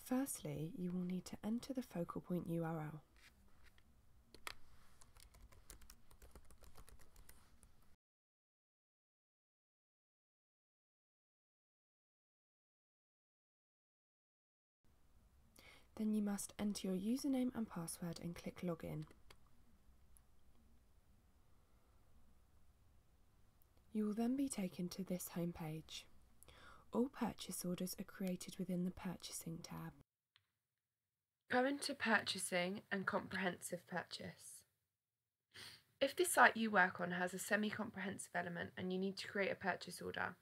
Firstly, you will need to enter the focal point URL. Then you must enter your username and password and click Login. You will then be taken to this home page. All purchase orders are created within the Purchasing tab. Go into Purchasing and Comprehensive Purchase. If the site you work on has a semi-comprehensive element and you need to create a purchase order,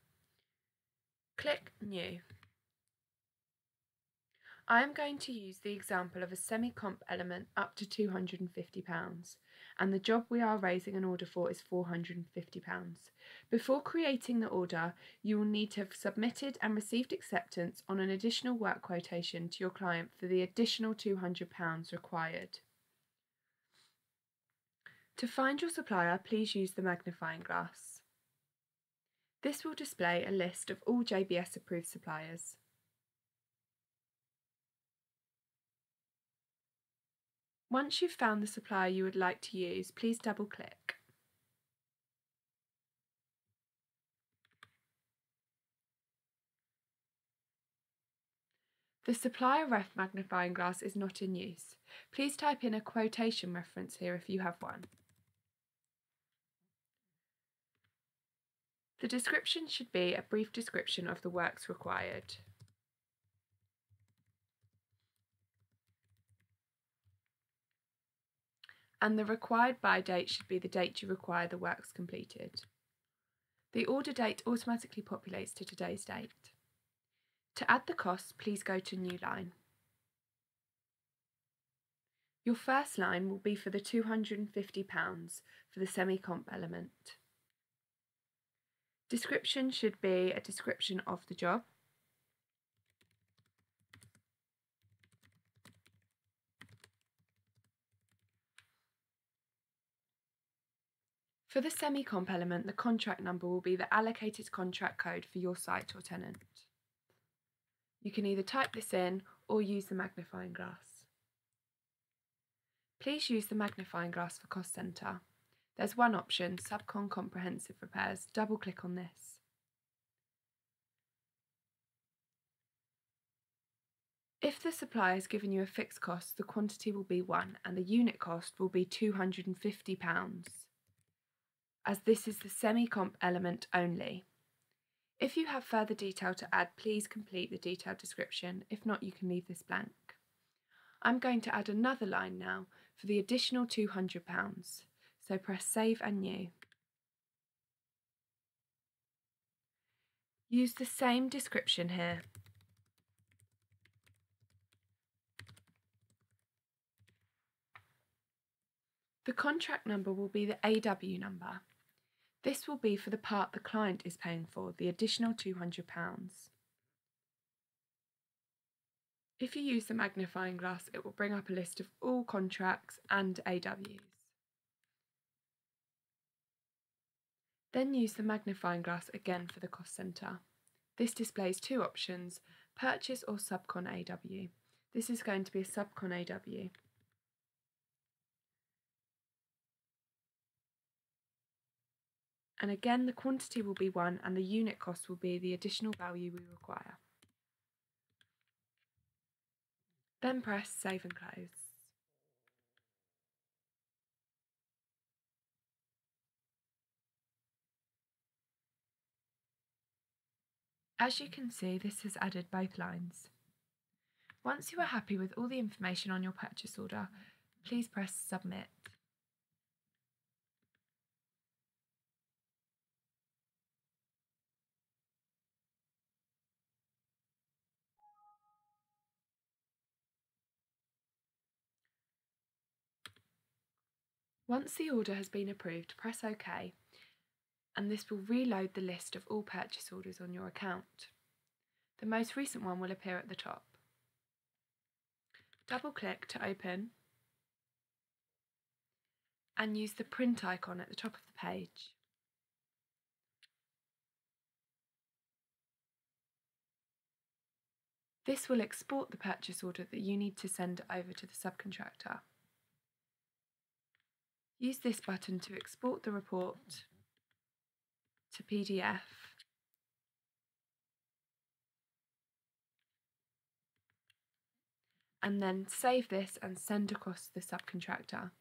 click New. I am going to use the example of a semi-comp element up to £250, and the job we are raising an order for is £450. Before creating the order, you will need to have submitted and received acceptance on an additional work quotation to your client for the additional £200 required. To find your supplier, please use the magnifying glass. This will display a list of all JBS approved suppliers. Once you've found the supplier you would like to use, please double-click. The supplier ref magnifying glass is not in use. Please type in a quotation reference here if you have one. The description should be a brief description of the works required. And the required buy date should be the date you require the works completed. The order date automatically populates to today's date. To add the costs, please go to New Line. Your first line will be for the £250 for the semi-comp element. Description should be a description of the job. For the semi-comp element, the contract number will be the allocated contract code for your site or tenant. You can either type this in or use the magnifying glass. Please use the magnifying glass for cost centre. There's one option, Subcon Comprehensive Repairs. Double-click on this. If the supplier has given you a fixed cost, the quantity will be 1 and the unit cost will be £250, as this is the semi-comp element only. If you have further detail to add, please complete the detailed description. If not, you can leave this blank. I'm going to add another line now for the additional £200, so press Save and New. Use the same description here. The contract number will be the AW number. This will be for the part the client is paying for, the additional £200. If you use the magnifying glass, it will bring up a list of all contracts and AWs. Then use the magnifying glass again for the cost centre. This displays two options, purchase or subcon AW. This is going to be a subcon AW. And again, the quantity will be 1 and the unit cost will be the additional value we require. Then press Save and Close. As you can see, this has added both lines. Once you are happy with all the information on your purchase order, please press Submit. Once the order has been approved, press OK, and this will reload the list of all purchase orders on your account. The most recent one will appear at the top. Double-click to open and use the print icon at the top of the page. This will export the purchase order that you need to send over to the subcontractor. Use this button to export the report to PDF and then save this and send across to the subcontractor.